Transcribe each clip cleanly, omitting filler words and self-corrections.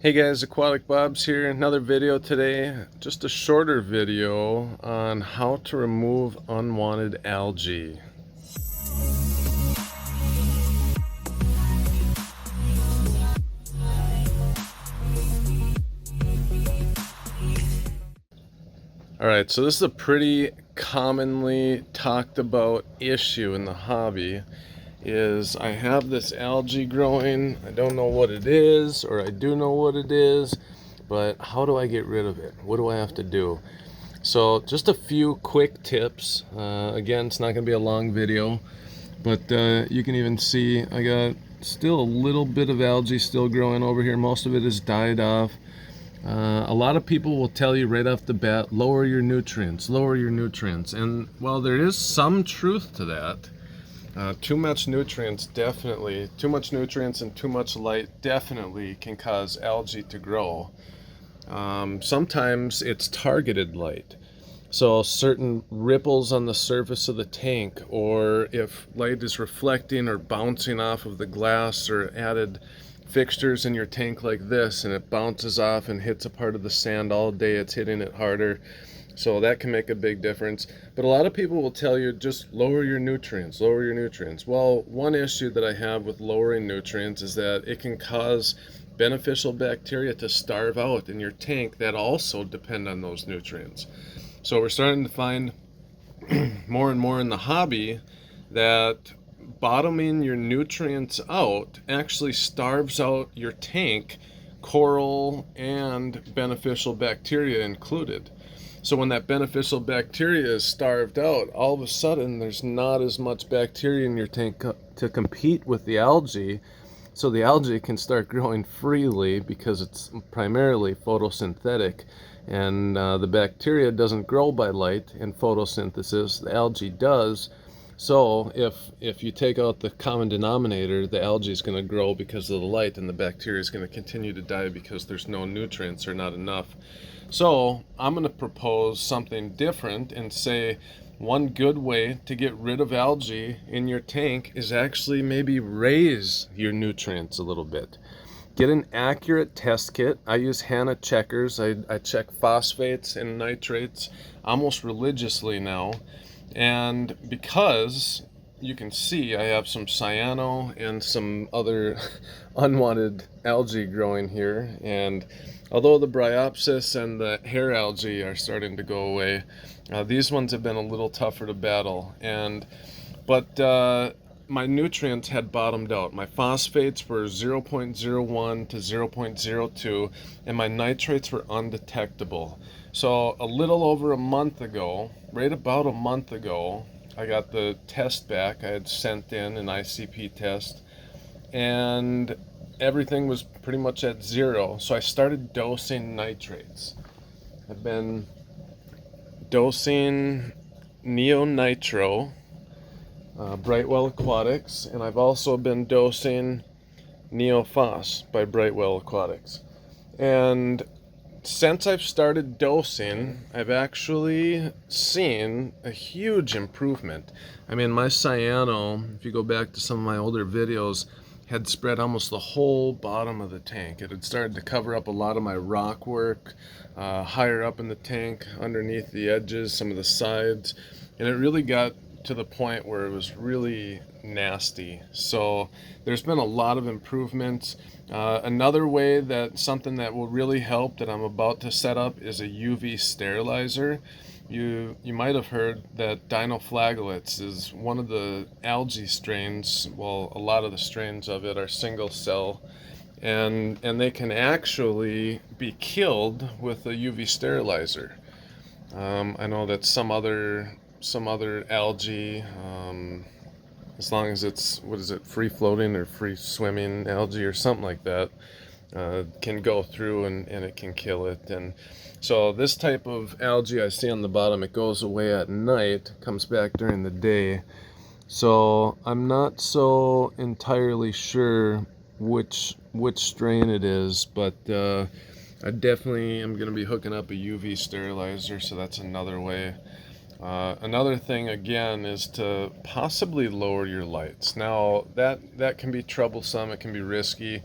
Hey guys, Aquatic Bob's here. Another video today, just a shorter video on how to remove unwanted algae. Alright, so this is a pretty commonly talked about issue in the hobby. Is I have this algae growing, I don't know what it is, or I do know what it is, but how do I get rid of it? What do I have to do? So just a few quick tips. Again, it's not going to be a long video, but you can even see I got still a little bit of algae still growing over here. Most of it has died off. A lot of people will tell you right off the bat, lower your nutrients, lower your nutrients. And while there is some truth to that, too much nutrients and too much light definitely can cause algae to grow. Sometimes it's targeted light. So certain ripples on the surface of the tank, or if light is reflecting or bouncing off of the glass or added fixtures in your tank like this, and it bounces off and hits a part of the sand all day, it's hitting it harder. So that can make a big difference. But a lot of people will tell you just lower your nutrients, lower your nutrients. Well, one issue that I have with lowering nutrients is that it can cause beneficial bacteria to starve out in your tank that also depend on those nutrients. So we're starting to find more and more in the hobby that bottoming your nutrients out actually starves out your tank, coral and beneficial bacteria included. So when that beneficial bacteria is starved out, all of a sudden there's not as much bacteria in your tank to compete with the algae. So the algae can start growing freely because it's primarily photosynthetic, and the bacteria doesn't grow by light and photosynthesis, the algae does. So if you take out the common denominator, the algae is going to grow because of the light, and the bacteria is going to continue to die because there's no nutrients or not enough. So I'm going to propose something different and say one good way to get rid of algae in your tank is actually maybe raise your nutrients a little bit. Get an accurate test kit. I use Hanna checkers. I check phosphates and nitrates almost religiously now. And because you can see I have some cyano and some other unwanted algae growing here, and although the bryopsis and the hair algae are starting to go away, these ones have been a little tougher to battle. But my nutrients had bottomed out. My phosphates were 0.01 to 0.02, and my nitrates were undetectable. So a little over a month ago, right about a month ago, I got the test back. I had sent in an ICP test, and everything was pretty much at zero. So I started dosing nitrates. I've been dosing Neo-Nitro, Brightwell Aquatics, and I've also been dosing Neophos by Brightwell Aquatics. And since I've started dosing, I've actually seen a huge improvement. I mean, my cyano, if you go back to some of my older videos, had spread almost the whole bottom of the tank. It had started to cover up a lot of my rock work, higher up in the tank, underneath the edges, some of the sides, and it really got to the point where it was really nasty. So there's been a lot of improvements. Another way that something that will really help that I'm about to set up is a UV sterilizer. You might have heard that dinoflagellates is one of the algae strains. Well, a lot of the strains of it are single cell, and they can actually be killed with a UV sterilizer. I know that some other algae, as long as it's, what is it, free floating or free swimming algae or something like that, can go through and it can kill it. And so this type of algae I see on the bottom, it goes away at night, comes back during the day. So I'm not so entirely sure which strain it is, but I definitely am going to be hooking up a UV sterilizer, so that's another way. Another thing again is to possibly lower your lights. Now that can be troublesome, it can be risky.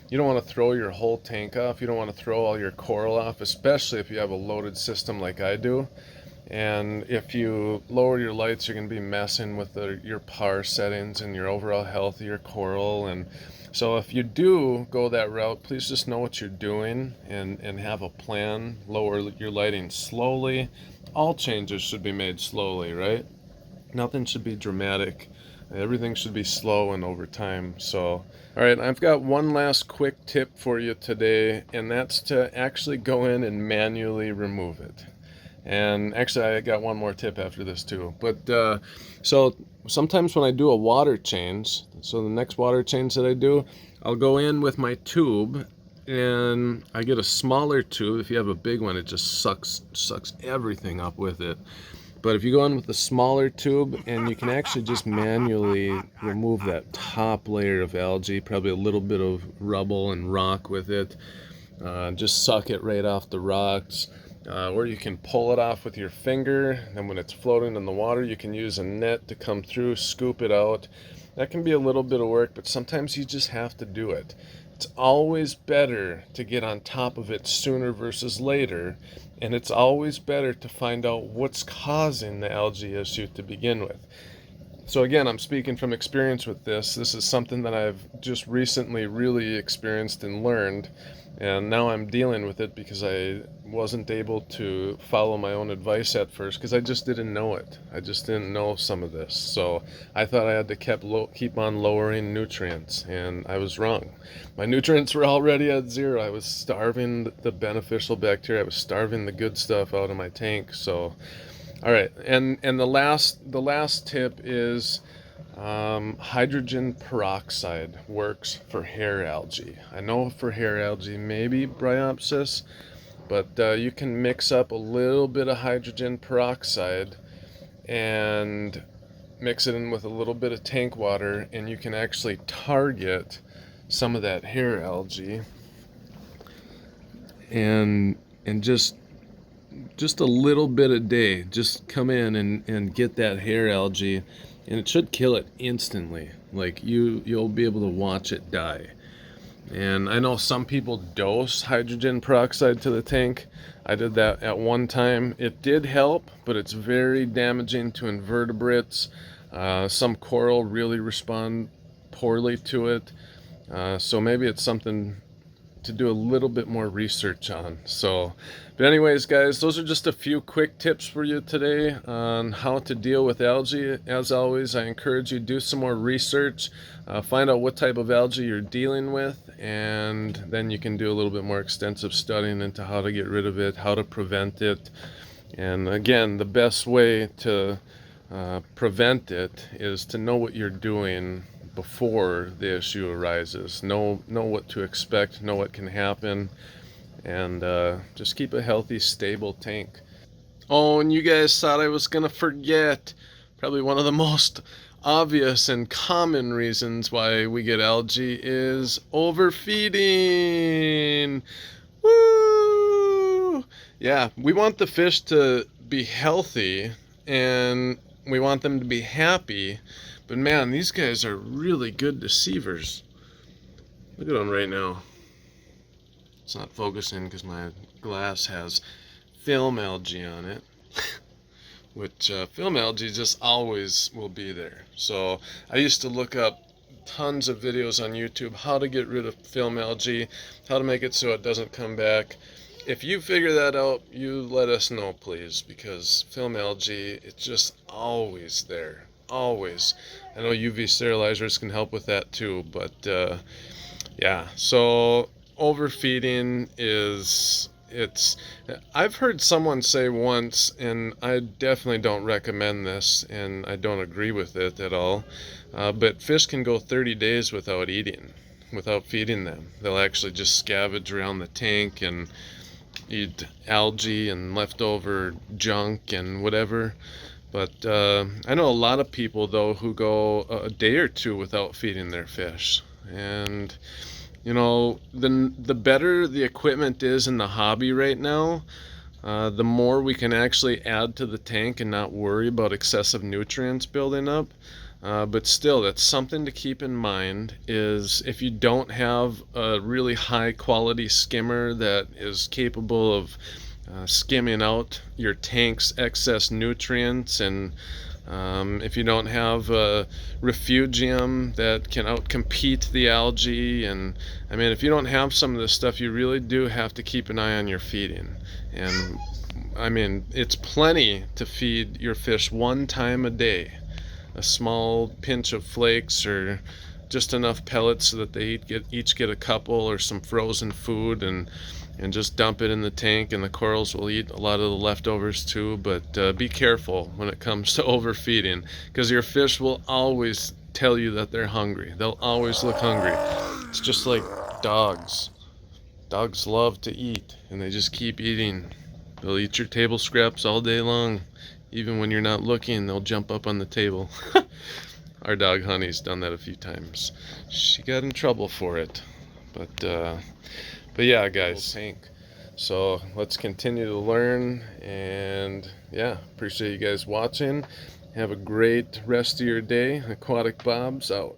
you don't want to throw your whole tank off. You don't want to throw all your coral off, especially if you have a loaded system like I do. And if you lower your lights, you're going to be messing with your par settings and your overall health of your coral. And so if you do go that route, please just know what you're doing and have a plan. Lower your lighting slowly. All changes should be made slowly, right? Nothing should be dramatic. Everything should be slow and over time. So, all right, I've got one last quick tip for you today, and that's to actually go in and manually remove it. And actually, I got one more tip after this too. But so sometimes when I do a water change, so the next water change that I do, I'll go in with my tube, and I get a smaller tube. If you have a big one, it just sucks everything up with it. But if you go in with a smaller tube, and you can actually just manually remove that top layer of algae, probably a little bit of rubble and rock with it, just suck it right off the rocks. Or you can pull it off with your finger, and when it's floating in the water, you can use a net to come through, scoop it out. That can be a little bit of work, but sometimes you just have to do it. It's always better to get on top of it sooner versus later, and it's always better to find out what's causing the algae issue to begin with. So again, I'm speaking from experience with this. This is something that I've just recently really experienced and learned, and now I'm dealing with it because I wasn't able to follow my own advice at first because I just didn't know it. I just didn't know some of this. So I thought I had to keep on lowering nutrients, and I was wrong. My nutrients were already at zero. I was starving the beneficial bacteria. I was starving the good stuff out of my tank. So all right, and the last tip is hydrogen peroxide works for hair algae. I know for hair algae maybe bryopsis, but you can mix up a little bit of hydrogen peroxide and mix it in with a little bit of tank water, and you can actually target some of that hair algae and just a little bit a day. Just come in and get that hair algae, and it should kill it instantly. Like you'll be able to watch it die. And I know some people dose hydrogen peroxide to the tank. I did that at one time. It did help, but it's very damaging to invertebrates. Some coral really respond poorly to it. So maybe it's something to do a little bit more research on. So, but anyways, guys, those are just a few quick tips for you today on how to deal with algae. As always, I encourage you to do some more research, find out what type of algae you're dealing with, and then you can do a little bit more extensive studying into how to get rid of it, how to prevent it. And again, the best way to prevent it is to know what you're doing before the issue arises. Know what to expect, know what can happen, and just keep a healthy, stable tank. Oh, and you guys thought I was gonna forget probably one of the most obvious and common reasons why we get algae is overfeeding. Woo! Yeah, we want the fish to be healthy and we want them to be happy. But man, these guys are really good deceivers. Look at them right now. It's not focusing because my glass has film algae on it. Which film algae just always will be there. So I used to look up tons of videos on YouTube how to get rid of film algae, how to make it so it doesn't come back. If you figure that out, you let us know, please, because film algae, it's just always there. Always. I know UV sterilizers can help with that too, but yeah, so overfeeding I've heard someone say once, and I definitely don't recommend this and I don't agree with it at all, but fish can go 30 days without eating, without feeding them. They'll actually just scavenge around the tank and eat algae and leftover junk and whatever. But I know a lot of people, though, who go a day or two without feeding their fish. And, you know, the better the equipment is in the hobby right now, the more we can actually add to the tank and not worry about excessive nutrients building up. But still, that's something to keep in mind, is if you don't have a really high quality skimmer that is capable of skimming out your tank's excess nutrients, and if you don't have a refugium that can outcompete the algae, and I mean, if you don't have some of this stuff, you really do have to keep an eye on your feeding. And I mean, it's plenty to feed your fish one time a day. A small pinch of flakes, or just enough pellets so that they each get a couple, or some frozen food, and just dump it in the tank, and the corals will eat a lot of the leftovers too. But be careful when it comes to overfeeding, because your fish will always tell you that they're hungry. They'll always look hungry. It's just like dogs. Dogs love to eat, and they just keep eating. They'll eat your table scraps all day long. Even when you're not looking, they'll jump up on the table. Our dog Honey's done that a few times. She got in trouble for it. But yeah, guys. So let's continue to learn, and yeah, appreciate you guys watching. Have a great rest of your day. Aquatic Bob's out.